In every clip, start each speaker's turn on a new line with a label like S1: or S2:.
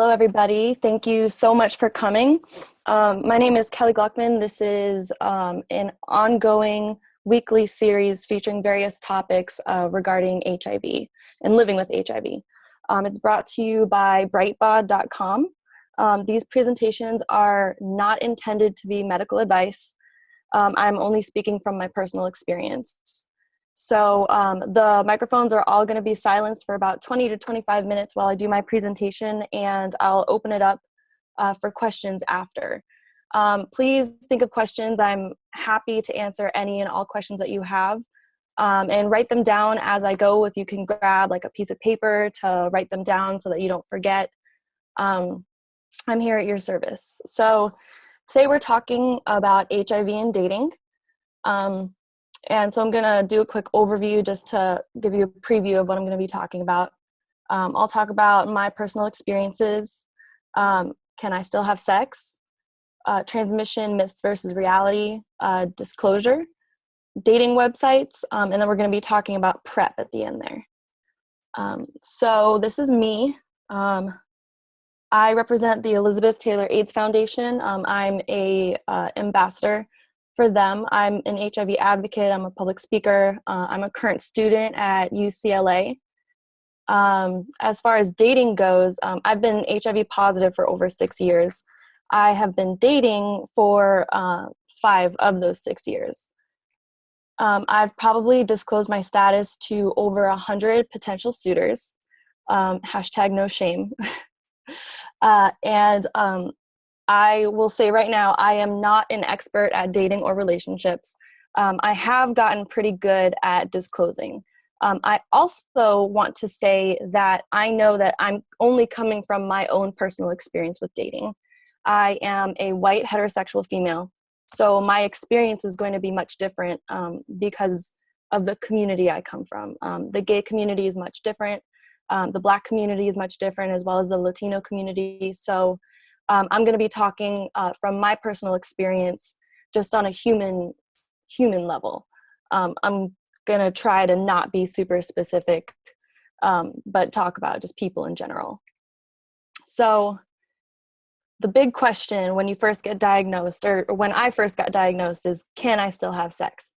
S1: Hello, everybody. Thank you so much for coming. My name is Kelly Gluckman. This is an ongoing weekly series featuring various topics regarding HIV and living with HIV. It's brought to you by brightbod.com. These presentations are not intended to be medical advice. I'm only speaking from my personal experience. So the microphones are all going to be silenced for about 20 to 25 minutes while I do my presentation, and I'll open it up for questions after. Please think of questions. I'm happy to answer any and all questions that you have, and write them down as I go. If you can grab like a piece of paper to write them down so that you don't forget. I'm here at your service. So today we're talking about HIV and dating. And so I'm going to do a quick overview just to give you a preview of what I'm going to be talking about. I'll talk about my personal experiences. Can I still have sex? Transmission, myths versus reality, disclosure, dating websites, and then we're going to be talking about PrEP at the end there. So this is me. I represent the Elizabeth Taylor AIDS Foundation. I'm a ambassador for them. I'm an HIV advocate. I'm a public speaker. I'm a current student at UCLA. As far as dating goes, I've been HIV positive for over 6 years. I have been dating for 5 of those 6 years. I've probably disclosed my status to over 100 potential suitors. Hashtag no shame. And I will say right now, I am not an expert at dating or relationships. I have gotten pretty good at disclosing. I also want to say that I know that I'm only coming from my own personal experience with dating. I am a white heterosexual female, so my experience is going to be much different because of the community I come from. The gay community is much different. The Black community is much different, as well as the Latino community. So I'm going to be talking from my personal experience, just on a human level. I'm going to try to not be super specific, but talk about just people in general. So the big question when you first get diagnosed, or when I first got diagnosed, is, can I still have sex?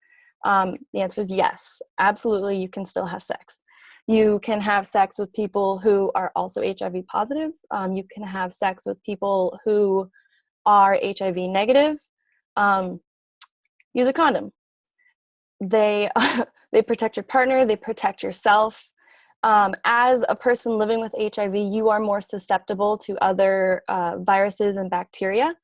S1: The answer is yes, absolutely, you can still have sex. You can have sex with people who are also HIV positive. You can have sex with people who are HIV negative. Use a condom. They protect your partner. They protect yourself. As a person living with HIV, you are more susceptible to other viruses and bacteria.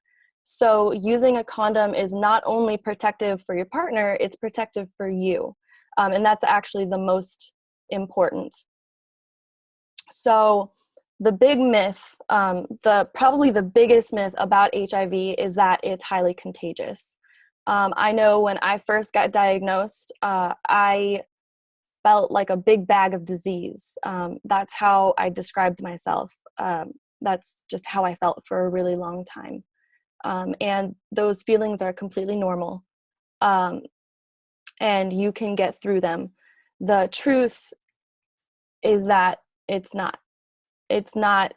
S1: So using a condom is not only protective for your partner, it's protective for you. And that's actually the most important. So the big myth, probably the biggest myth about HIV is that it's highly contagious. I know when I first got diagnosed, I felt like a big bag of disease. That's how I described myself. That's just how I felt for a really long time. And those feelings are completely normal. And you can get through them. The truth is that it's not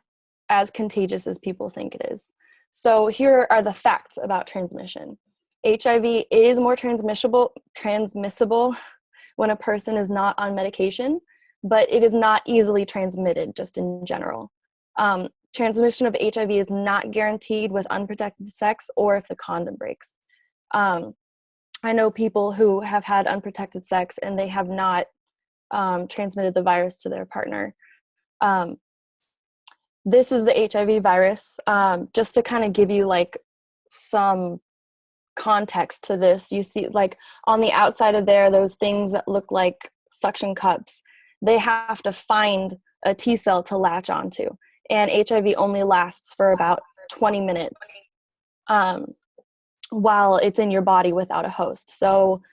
S1: as contagious as people think it is. So here are the facts about transmission. HIV is more transmissible when a person is not on medication, but it is not easily transmitted just in general. Transmission of HIV is not guaranteed with unprotected sex or if the condom breaks. I know people who have had unprotected sex and they have not transmitted the virus to their partner. This is the HIV virus. Just to kind of give you like some context to this, you see like on the outside of there, those things that look like suction cups, they have to find a T cell to latch onto. And HIV only lasts for about 20 minutes while it's in your body without a host. So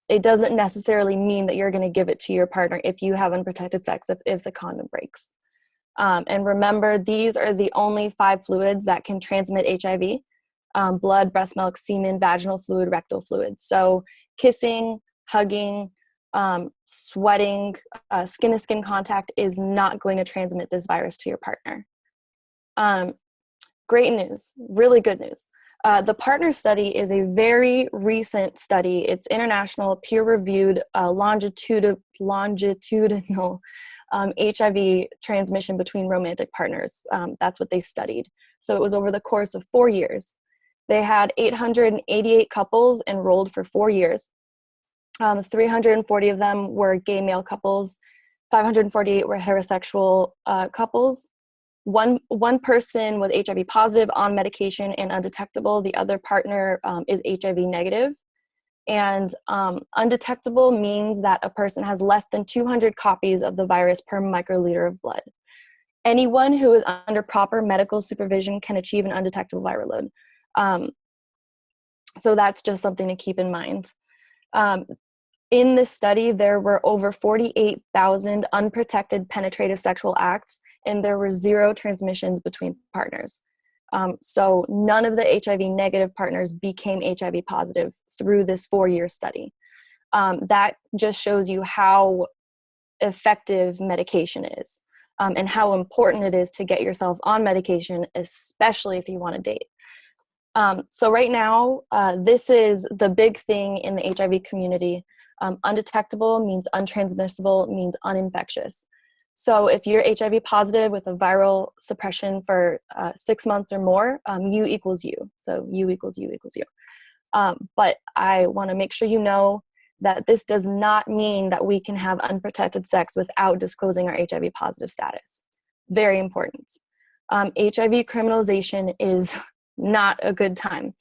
S1: it doesn't necessarily mean that you're going to give it to your partner if you have unprotected sex, if the condom breaks. And remember, these are the only 5 fluids that can transmit HIV: blood, breast milk, semen, vaginal fluid, rectal fluid. So kissing, hugging, sweating, skin-to-skin contact is not going to transmit this virus to your partner. Um, Great news, really good news. The partner study is a very recent study. It's international, peer-reviewed, longitudinal HIV transmission between romantic partners. That's what they studied. So it was over the course of 4 years. They had 888 couples enrolled for 4 years. 340 of them were gay male couples. 548 were heterosexual couples. One person was HIV positive on medication and undetectable. The other partner is HIV negative. And undetectable means that a person has less than 200 copies of the virus per microliter of blood. Anyone who is under proper medical supervision can achieve an undetectable viral load. So that's just something to keep in mind. In this study, there were over 48,000 unprotected penetrative sexual acts, and there were 0 transmissions between partners. So none of the HIV negative partners became HIV positive through this 4-year study. That just shows you how effective medication is, and how important it is to get yourself on medication, especially if you want to date. So right now, this is the big thing in the HIV community. Undetectable means untransmissible, means uninfectious. So if you're HIV positive with a viral suppression for 6 months or more, U equals U. So U equals U equals U. But I want to make sure you know that this does not mean that we can have unprotected sex without disclosing our HIV positive status. Very important. HIV criminalization is not a good time.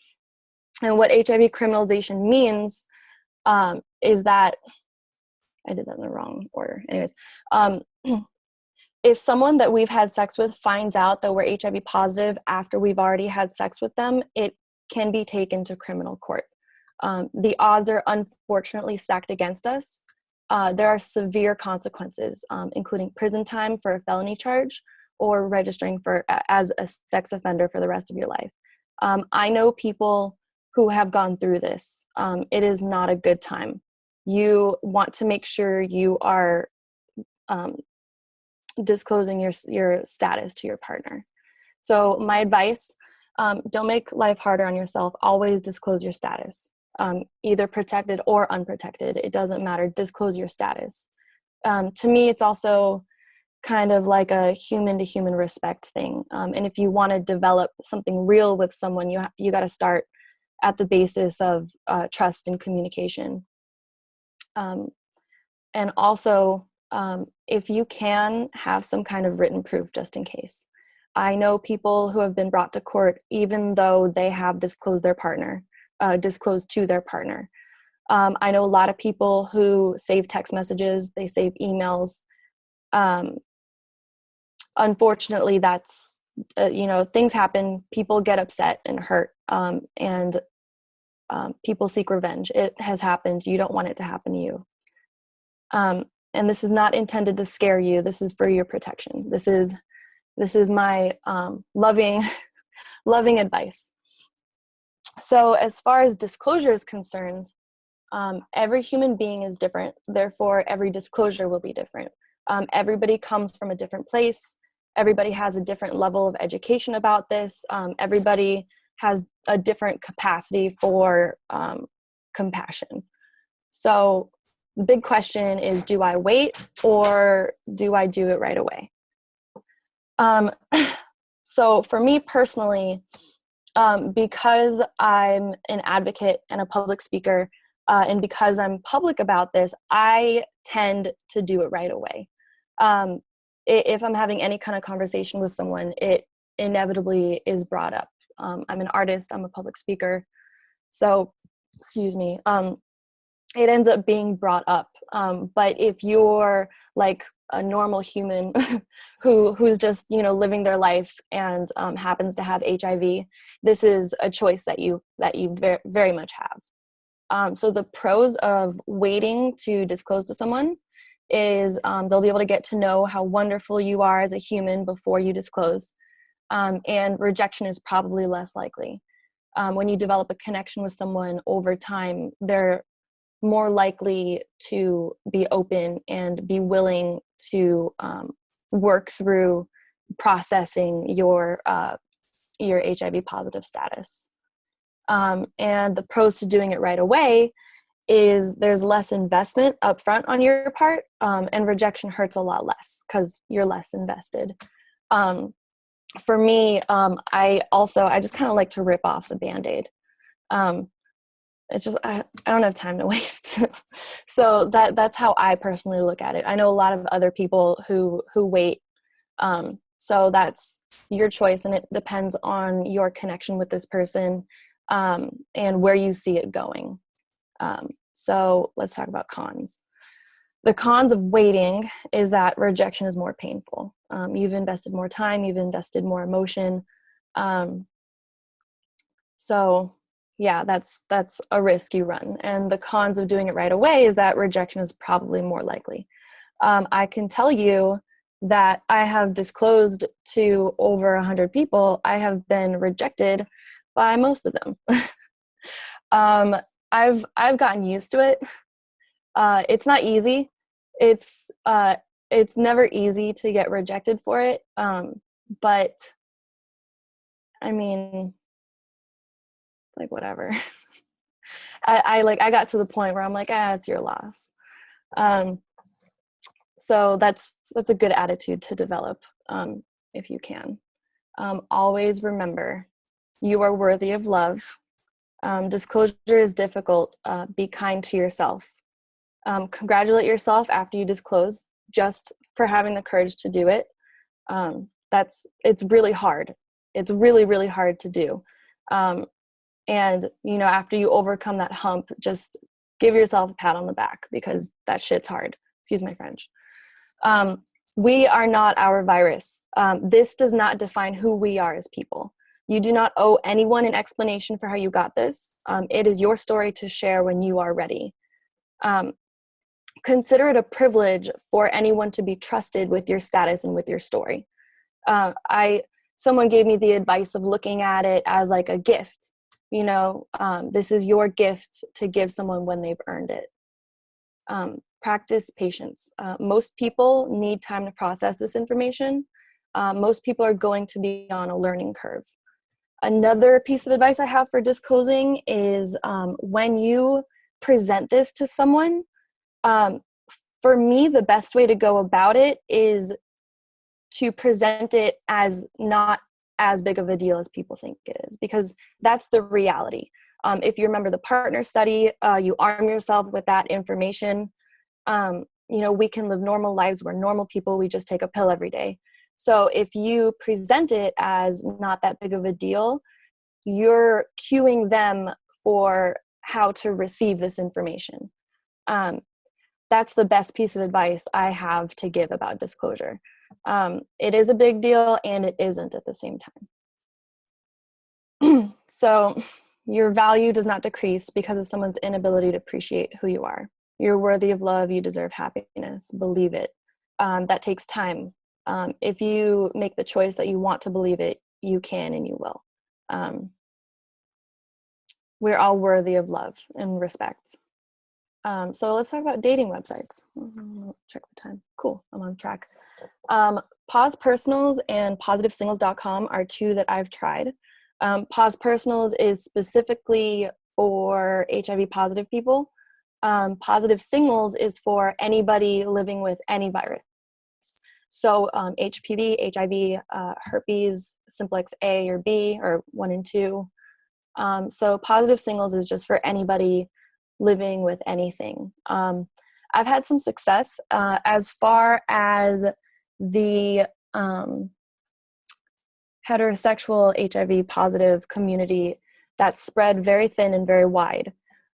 S1: And what HIV criminalization means is that, I did that in the wrong order. Anyways, if someone that we've had sex with finds out that we're HIV positive after we've already had sex with them, it can be taken to criminal court. The odds are unfortunately stacked against us. There are severe consequences, including prison time for a felony charge or registering as a sex offender for the rest of your life. I know people who have gone through this. It is not a good time. You want to make sure you are disclosing your status to your partner. So my advice, don't make life harder on yourself. Always disclose your status, either protected or unprotected. It doesn't matter. Disclose your status. To me, it's also kind of like a human-to-human respect thing. And if you want to develop something real with someone, you got to start at the basis of trust and communication. And also, if you can, have some kind of written proof just in case. I know people who have been brought to court even though they have disclosed to their partner. I know a lot of people who save text messages, they save emails. Unfortunately, that's, things happen, people get upset and hurt, and people seek revenge. It has happened. You don't want it to happen to you. And this is not intended to scare you. This is for your protection. This is my loving advice. So as far as disclosure is concerned, every human being is different. Therefore, every disclosure will be different. Everybody comes from a different place. Everybody has a different level of education about this. Everybody has a different capacity for compassion. So the big question is, do I wait or do I do it right away? So for me personally, because I'm an advocate and a public speaker, and because I'm public about this, I tend to do it right away. If I'm having any kind of conversation with someone, it inevitably is brought up. I'm an artist, I'm a public speaker, so, excuse me, it ends up being brought up. But if you're like a normal human who's just, living their life and happens to have HIV, this is a choice that you very, very much have. So the pros of waiting to disclose to someone is they'll be able to get to know how wonderful you are as a human before you disclose. And rejection is probably less likely. When you develop a connection with someone over time, they're more likely to be open and be willing to work through processing your HIV positive status. And the pros to doing it right away is there's less investment upfront on your part, and rejection hurts a lot less because you're less invested. For me, I just kind of like to rip off the Band-Aid. It's just, I don't have time to waste. So that's how I personally look at it. I know a lot of other people who wait. So that's your choice, and it depends on your connection with this person, and where you see it going. So let's talk about cons. The cons of waiting is that rejection is more painful. You've invested more time, you've invested more emotion. So yeah, that's a risk you run. And the cons of doing it right away is that rejection is probably more likely. I can tell you that I have disclosed to over 100 people. I have been rejected by most of them. I've gotten used to it. It's not easy. It's never easy to get rejected for it. But I mean, like, whatever. I got to the point where I'm like, it's your loss. So that's a good attitude to develop, if you can. Always remember, you are worthy of love. Disclosure is difficult. Be kind to yourself. Congratulate yourself after you disclose, just for having the courage to do it. It's really hard. It's really, really hard to do. And, after you overcome that hump, just give yourself a pat on the back, because that shit's hard. Excuse my French. We are not our virus. This does not define who we are as people. You do not owe anyone an explanation for how you got this. It is your story to share when you are ready. Consider it a privilege for anyone to be trusted with your status and with your story. Someone gave me the advice of looking at it as like a gift. This is your gift to give someone when they've earned it. Practice patience. Most people need time to process this information. Most people are going to be on a learning curve. Another piece of advice I have for disclosing is, when you present this to someone, for me, the best way to go about it is to present it as not as big of a deal as people think it is, because that's the reality. If you remember the partner study, you arm yourself with that information. We can live normal lives. We're normal people. We just take a pill every day. So if you present it as not that big of a deal, you're cueing them for how to receive this information. That's the best piece of advice I have to give about disclosure. It is a big deal, and it isn't at the same time. So your value does not decrease because of someone's inability to appreciate who you are. You're worthy of love. You deserve happiness. Believe it. That takes time. If you make the choice that you want to believe it, you can and you will. We're all worthy of love and respect. So let's talk about dating websites. Check the time. Cool, I'm on track. Pause Personals and PositiveSingles.com are two that I've tried. Pause Personals is specifically for HIV positive people. Positive Singles is for anybody living with any virus. So HPV, HIV, herpes, simplex A or B, or 1 and 2. So Positive Singles is just for anybody living with anything. I've had some success as far as the heterosexual HIV positive community that's spread very thin and very wide.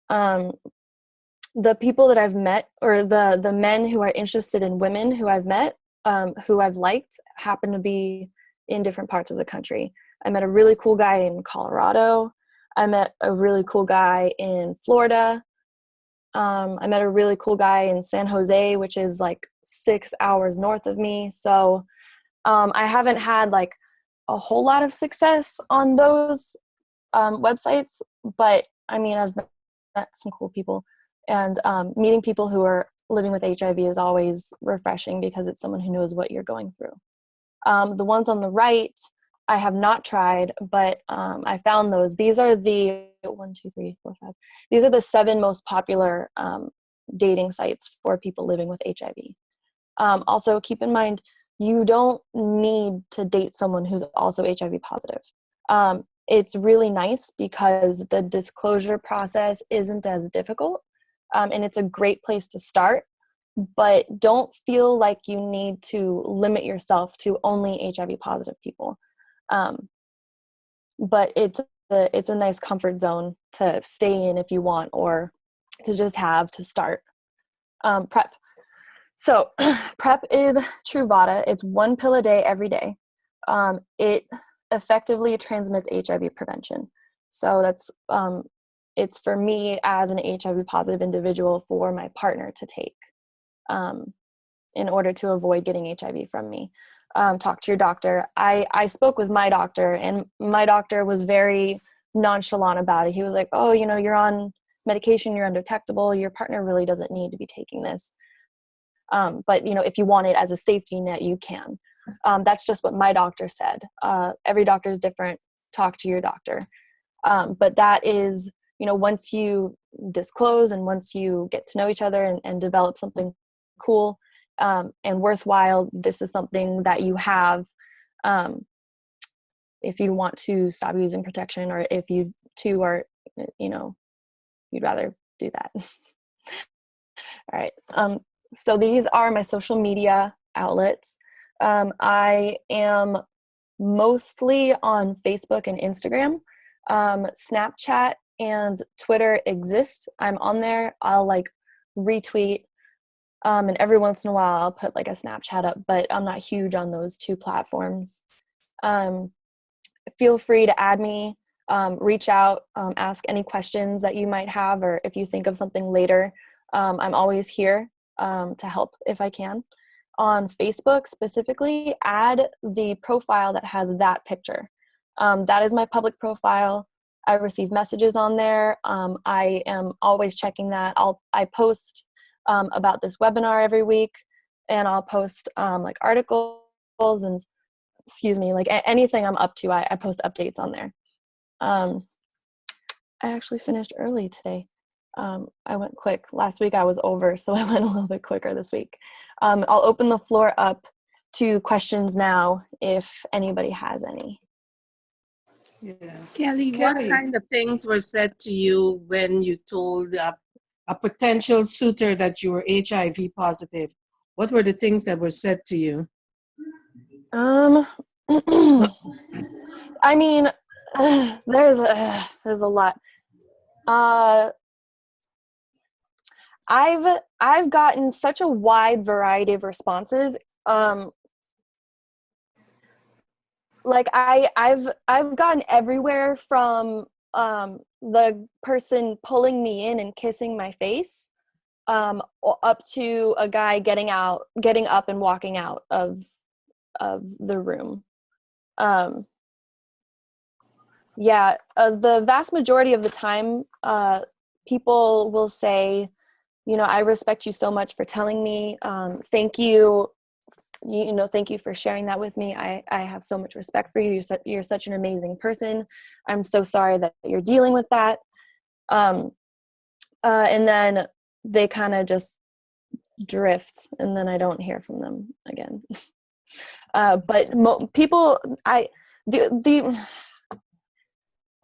S1: The people that I've met, or the men who are interested in women who I've met, who I've liked, happen to be in different parts of the country. I met a really cool guy in Colorado. I met a really cool guy in Florida. I met a really cool guy in San Jose, which is like 6 hours north of me. So I haven't had like a whole lot of success on those websites, but I mean, I've met some cool people, and meeting people who are living with HIV is always refreshing because it's someone who knows what you're going through. The ones on the right, I have not tried, but I found those. These are the 1, 2, 3, 4, 5. These are the 7 most popular dating sites for people living with HIV. Also, keep in mind, you don't need to date someone who's also HIV positive. It's really nice because the disclosure process isn't as difficult, and it's a great place to start. But don't feel like you need to limit yourself to only HIV positive people. But it's a nice comfort zone to stay in if you want, or to just have to start. PrEP. So PrEP is Truvada. It's 1 pill a day every day. It effectively transmits HIV prevention. So that's it's for me as an HIV positive individual for my partner to take in order to avoid getting HIV from me. Talk to your doctor. I spoke with my doctor, and my doctor was very nonchalant about it. He was like, oh, you're on medication, you're undetectable, your partner really doesn't need to be taking this. But if you want it as a safety net, you can. That's just what my doctor said. Every doctor is different. Talk to your doctor. But that is, once you disclose and once you get to know each other and develop something cool and worthwhile, this is something that you have if you want to stop using protection, or if you two are, you'd rather do that. All right. So these are my social media outlets. I am mostly on Facebook and Instagram. Snapchat and Twitter exist. I'm on there. I'll retweet. And every once in a while I'll put a Snapchat up, but I'm not huge on those 2 platforms. Feel free to add me, reach out, ask any questions that you might have, or if you think of something later. I'm always here to help if I can. On Facebook specifically, add the profile that has that picture. That is my public profile. I receive messages on there. I am always checking that. I post about this webinar every week, and I'll post articles and anything I'm up to. I post updates on there. I actually finished early today. I went quick. Last week I was over, so I went a little bit quicker this week. I'll open the floor up to questions now if anybody has any.
S2: Yeah.
S3: Kelly, what kind of things were said to you when you told a potential suitor that you were HIV positive? What were the things that were said to you?
S1: I mean, there's a lot. I've gotten such a wide variety of responses. I've gotten everywhere from the person pulling me in and kissing my face up to a guy getting up and walking out of the room. The vast majority of the time, people will say, I respect you so much for telling me. Thank you. Thank you for sharing that with me. I have so much respect for you. You're such an amazing person. I'm so sorry that you're dealing with that. And then they kind of just drift, and then I don't hear from them again. But people,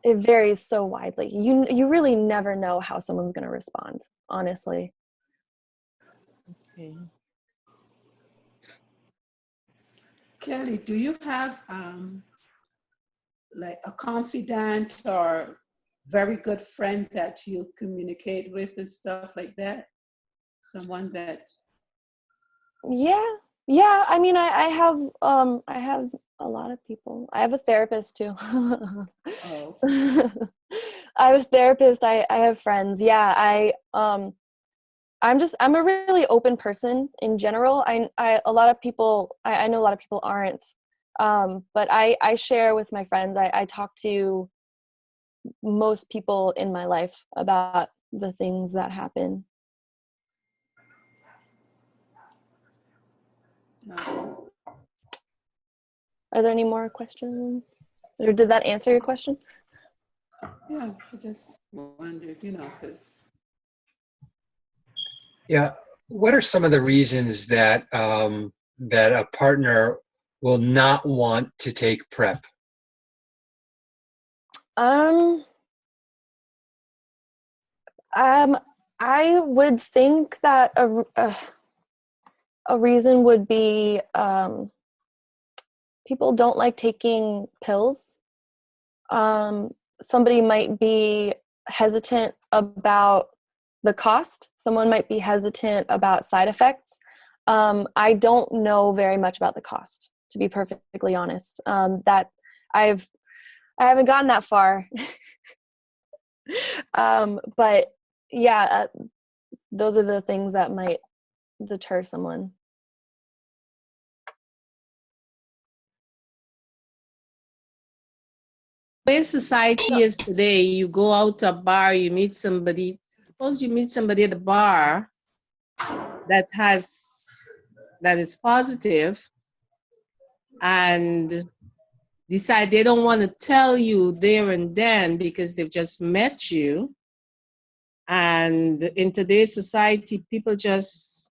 S1: it varies so widely. You really never know how someone's going to respond, honestly.
S3: Okay.
S2: Kelly, do you have a confidant or very good friend that you communicate with and stuff like that? Someone that...
S1: Yeah. I mean, I have a lot of people. I have a therapist too.
S2: Oh.
S1: I have a therapist. I have friends. Yeah, I'm a really open person in general. A lot of people, I know a lot of people aren't, but I share with my friends. I talk to most people in my life about the things that happen.
S2: No.
S1: Are there any more questions? Or did that answer your question?
S2: Yeah, I just wondered, because.
S4: Yeah. What are some of the reasons that that a partner will not want to take PrEP?
S1: I would think that a reason would be people don't like taking pills. Somebody might be hesitant about the cost. Someone might be hesitant about side effects. I don't know very much about the cost, to be perfectly honest. That I haven't gotten that far. But yeah, those are the things that might deter someone.
S3: The way society is today, you go out to a bar, you meet somebody. Suppose you meet somebody at the bar that is positive, and decide they don't want to tell you there and then because they've just met you. And in today's society, people just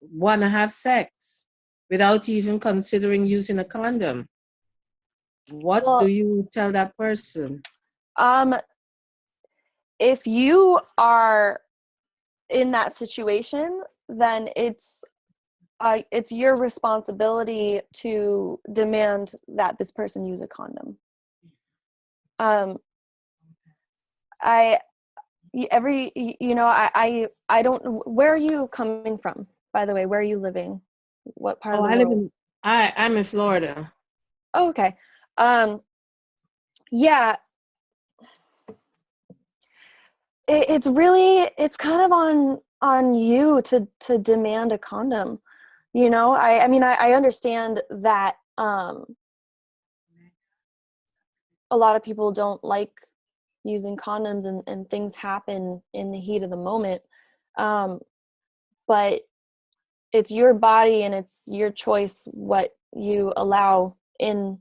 S3: want to have sex without even considering using a condom. What do you tell that person?
S1: If you are in that situation, then it's your responsibility to demand that this person use a condom. I don't. Where are you coming from, by the way? Where are you living? What part of the world?
S3: I'm in Florida.
S1: Oh, okay. Yeah. It's kind of on you to demand a condom. I mean, I understand that a lot of people don't like using condoms and things happen in the heat of the moment. But it's your body and it's your choice what you allow in.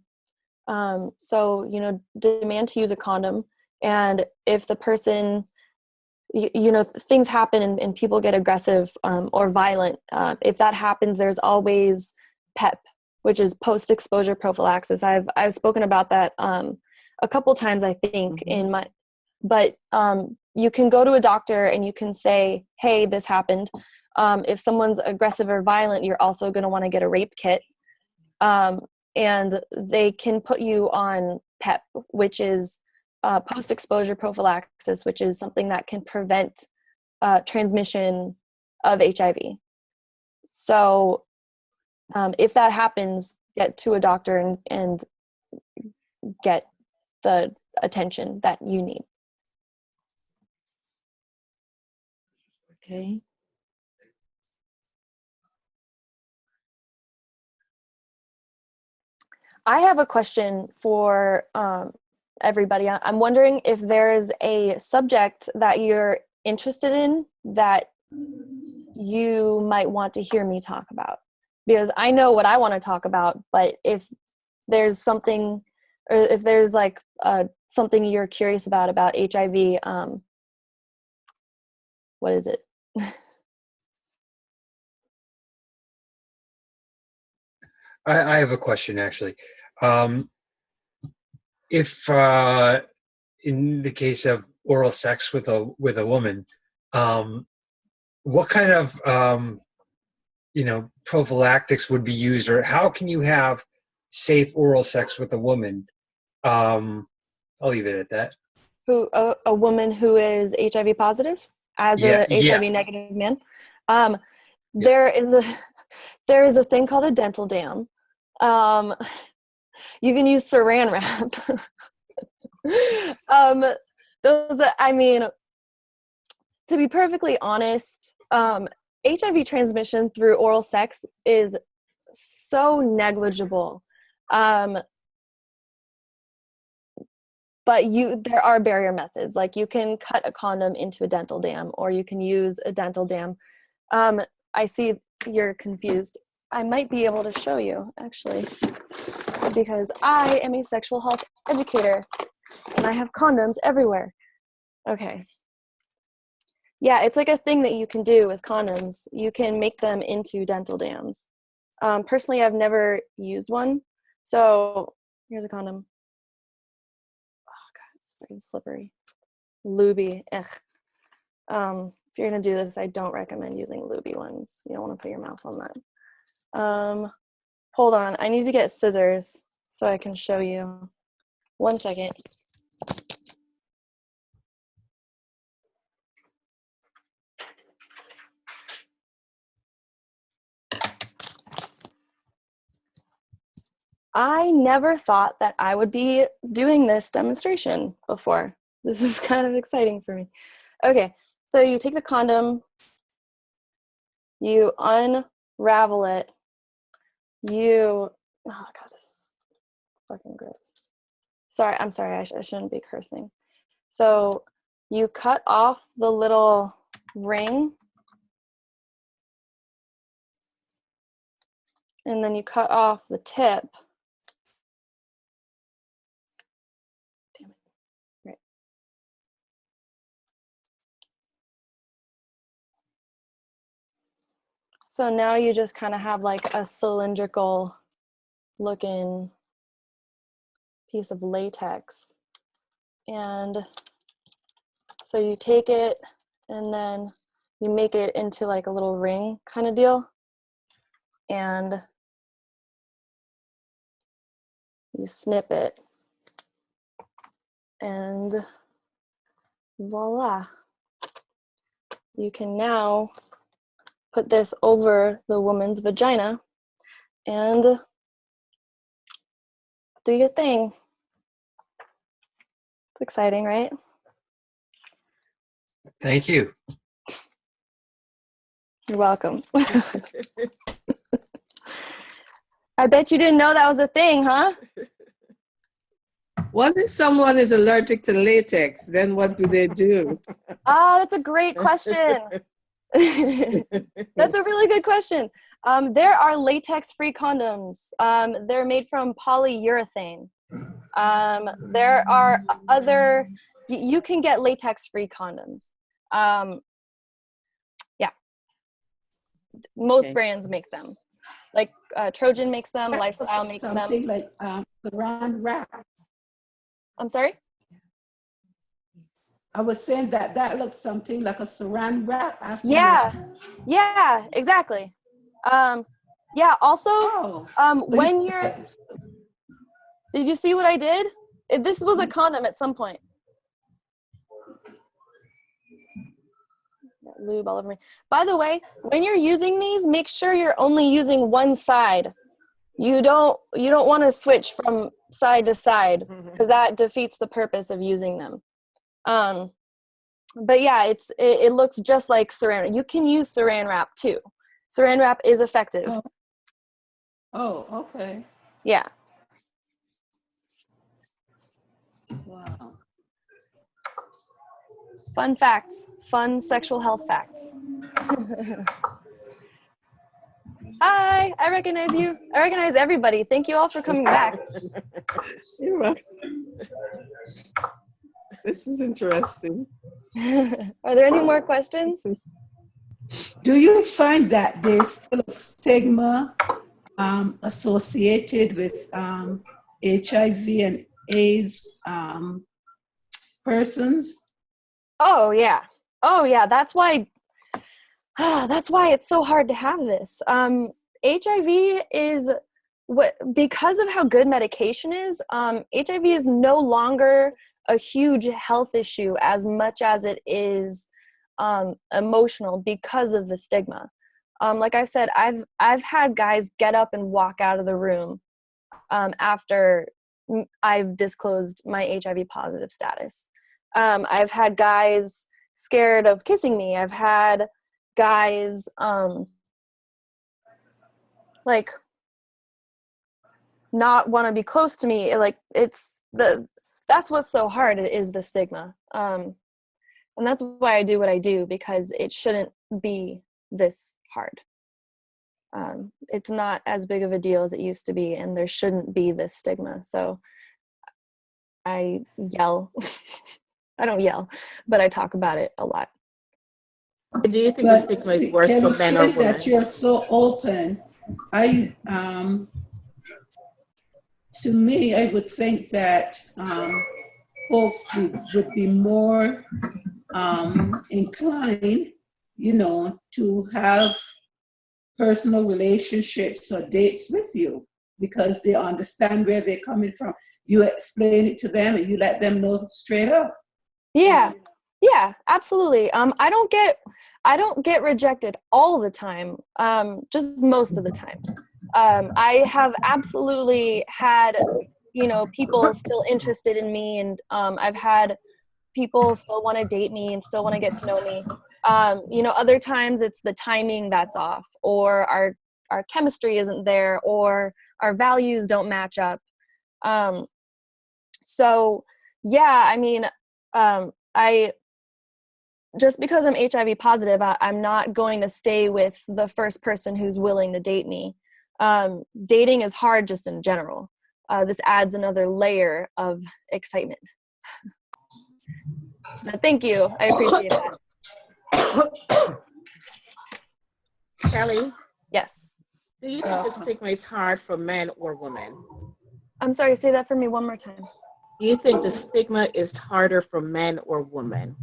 S1: So, demand to use a condom. And if the person, things happen and people get aggressive or violent, if that happens, there's always PEP, which is post-exposure prophylaxis. I've spoken about that a couple times, I think, but you can go to a doctor and you can say, hey, this happened. If someone's aggressive or violent, you're also going to want to get a rape kit. And they can put you on PEP, which is post-exposure prophylaxis, which is something that can prevent transmission of HIV. So if that happens, get to a doctor and get the attention that you need.
S3: Okay.
S1: I have a question for everybody. I'm wondering if there is a subject that you're interested in that you might want to hear me talk about, because I know what I want to talk about, but if there's something, or if there's like something you're curious about HIV, what is it?
S4: I have a question, actually. If in the case of oral sex with a woman, what kind of prophylactics would be used, or how can you have safe oral sex with a woman? I'll leave it at that.
S1: A woman who is HIV positive as a HIV negative man. There is a thing called a dental dam. You can use saran wrap. To be perfectly honest, HIV transmission through oral sex is so negligible. But there are barrier methods. Like you can cut a condom into a dental dam, or you can use a dental dam. I see you're confused. I might be able to show you, actually. because I am a sexual health educator and I have condoms everywhere. Okay. Yeah, it's like a thing that you can do with condoms. You can make them into dental dams. Personally, I've never used one. So here's a condom. Oh God, it's freaking slippery. Lubey. Ugh. If you're gonna do this, I don't recommend using lubey ones. You don't want to put your mouth on that. Hold on, I need to get scissors so I can show you. 1 second. I never thought that I would be doing this demonstration before. This is kind of exciting for me. Okay, so you take the condom, you unravel it, oh God, this is fucking gross. I'm sorry, I shouldn't be cursing. So you cut off the little ring, and then you cut off the tip. Damn it. Right. So now you just kind of have like a cylindrical looking piece of latex. And so you take it and then you make it into like a little ring kind of deal. And you snip it. And voila. You can now put this over the woman's vagina and do your thing. It's exciting, right?
S4: Thank you.
S1: You're welcome. I bet you didn't know that was a thing, huh?
S3: What if someone is allergic to latex? Then what do they do?
S1: Oh, that's a great question. That's a really good question. There are latex-free condoms. They're made from polyurethane. There are other, you can get latex-free condoms. Yeah. Most brands make them. Like Trojan makes them, Lifestyle makes them.
S2: Something like saran wrap.
S1: I'm sorry?
S2: I was saying that looks something like a saran wrap after.
S1: Yeah, exactly. Yeah, also, when you're, did you see what I did? This was a condom at some point. Got lube all over me. By the way, when you're using these, make sure you're only using one side. You don't want to switch from side to side because that defeats the purpose of using them. But yeah, it looks just like saran. You can use saran wrap too. Saran wrap is effective.
S2: Oh, okay.
S1: Yeah.
S2: Wow.
S1: Fun facts. Fun sexual health facts. Hi, I recognize you. I recognize everybody. Thank you all for coming back.
S3: You're welcome. This is interesting.
S1: Are there any more questions?
S2: Do you find that there's still a stigma associated with HIV and AIDS persons?
S1: Oh yeah. That's why it's so hard to have this. HIV is because of how good medication is. HIV is no longer a huge health issue as much as it is emotional because of the stigma. Like I've said, I've had guys get up and walk out of the room after I've disclosed my HIV positive status. I've had guys scared of kissing me. I've had guys like not want to be close to me. Like that's what's so hard is the stigma. And that's why I do what I do, because it shouldn't be this hard. It's not as big of a deal as it used to be, and there shouldn't be this stigma. So I yell. I don't yell, but I talk about it a lot.
S5: Do you think the
S2: But
S5: stigma is
S2: see,
S5: worse
S2: Kelly
S5: for men or
S2: said that
S5: women?
S2: you're so open. To me, I would think that folks would be more inclined, to have personal relationships or dates with you because they understand where they're coming from. You explain it to them and you let them know straight up.
S1: Yeah. Yeah, absolutely. I don't get rejected all the time. Just most of the time. I have absolutely had, people still interested in me, and I've had people still want to date me and still want to get to know me. Other times it's the timing that's off, or our chemistry isn't there, or our values don't match up. So yeah, I mean, I just because I'm HIV positive, I'm not going to stay with the first person who's willing to date me. Dating is hard just in general. This adds another layer of excitement. But thank you. I appreciate that.
S5: Kelly,
S1: Yes.
S5: do you think the stigma is hard for men or women?
S1: I'm sorry, say that for me one more time.
S5: Do you think the stigma is harder for men or women?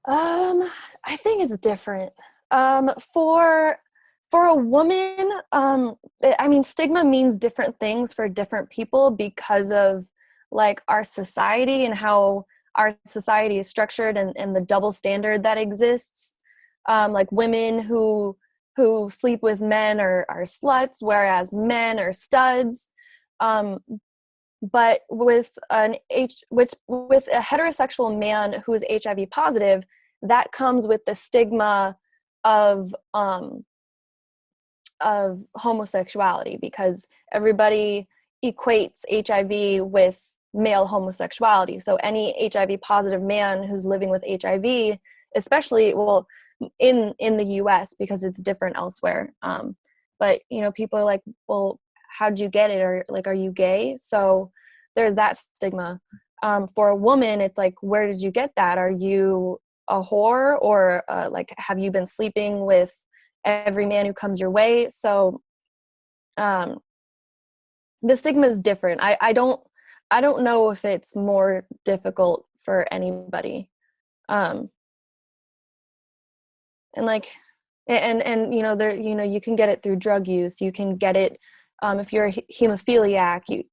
S1: I think it's different. For a woman, I mean, stigma means different things for different people because of like our society and how our society is structured, and the double standard that exists. Like women who sleep with men are sluts, whereas men are studs. But with with a heterosexual man who is HIV positive, that comes with the stigma of homosexuality, because everybody equates HIV with male homosexuality. So any HIV positive man who's living with HIV, especially, well, in the US, because it's different elsewhere. But people are like, well, how'd you get it? Or like, are you gay? So there's that stigma. For a woman, it's like, where did you get that? Are you a whore? Or like, have you been sleeping with every man who comes your way? So the stigma is different. I don't know if it's more difficult for anybody. And like, and there, you can get it through drug use. You can get it if you're a hemophiliac. You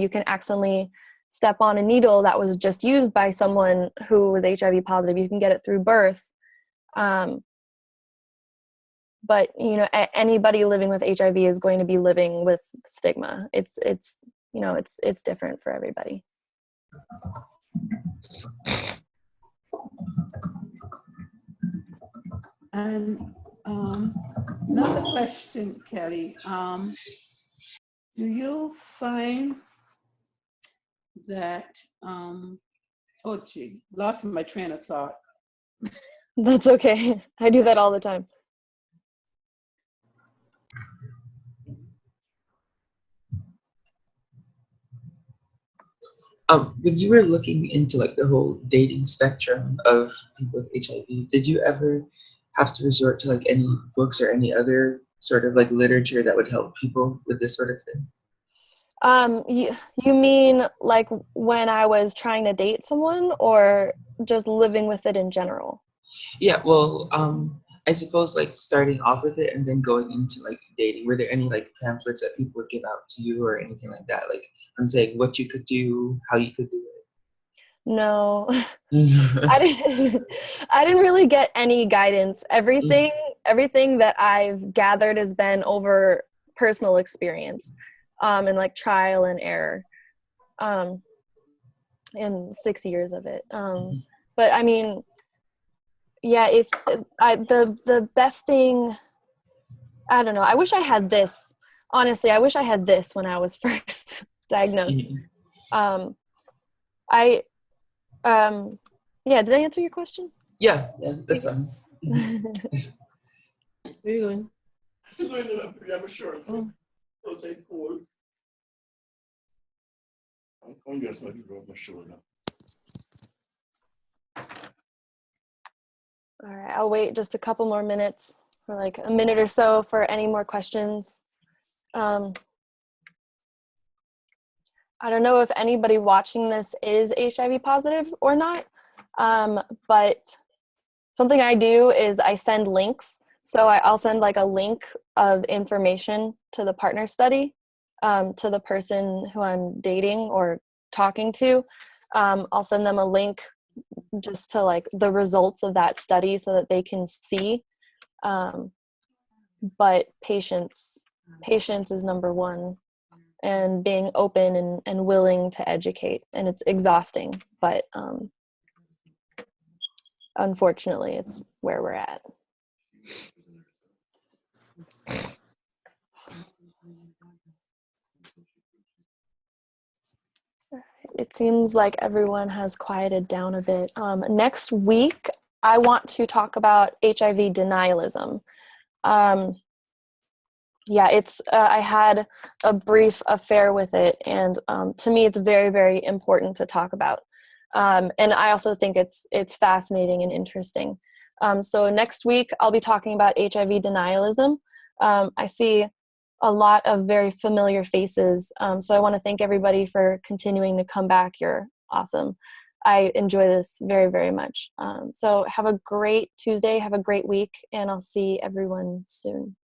S1: can accidentally step on a needle that was just used by someone who was HIV positive. You can get it through birth. But anybody living with HIV is going to be living with stigma. It's different for everybody.
S2: And another question, Kelly. Do you find that, oh gee, lost my train of thought.
S1: That's okay. I do that all the time.
S6: When you were looking into like the whole dating spectrum of people with HIV, did you ever have to resort to like any books or any other sort of like literature that would help people with this sort of thing?
S1: You mean like when I was trying to date someone, or just living with it in general?
S6: Yeah, well, I suppose like starting off with it and then going into like dating, were there any like pamphlets that people would give out to you or anything like that, like on saying what you could do, how you could do
S1: No.
S6: it?
S1: I didn't really get any guidance. Everything that I've gathered has been over personal experience, and like trial and error, and 6 years of it. But I mean, yeah, if the best thing, I don't know. I wish I had this. Honestly, I wish I had this when I was first diagnosed. I yeah, did I answer your question?
S6: Yeah, that's fine.
S3: Where you going?
S7: I'm sure. I'll take four. I'm just going to drop my shoulder.
S1: All right, I'll wait just a couple more minutes, or like a minute or so, for any more questions. I don't know if anybody watching this is HIV positive or not, but something I do is I send links. So I'll send like a link of information to the partner study, to the person who I'm dating or talking to. I'll send them a link just to like the results of that study so that they can see. But patience is number one, and being open and willing to educate. And it's exhausting, but unfortunately, it's where we're at. It seems like everyone has quieted down a bit. Next week, I want to talk about HIV denialism. Yeah, it's I had a brief affair with it, and to me, it's very, very important to talk about. And I also think it's fascinating and interesting. So next week, I'll be talking about HIV denialism. I see a lot of very familiar faces, so I want to thank everybody for continuing to come back. You're awesome. I enjoy this very, very much. So have a great Tuesday, have a great week, and I'll see everyone soon.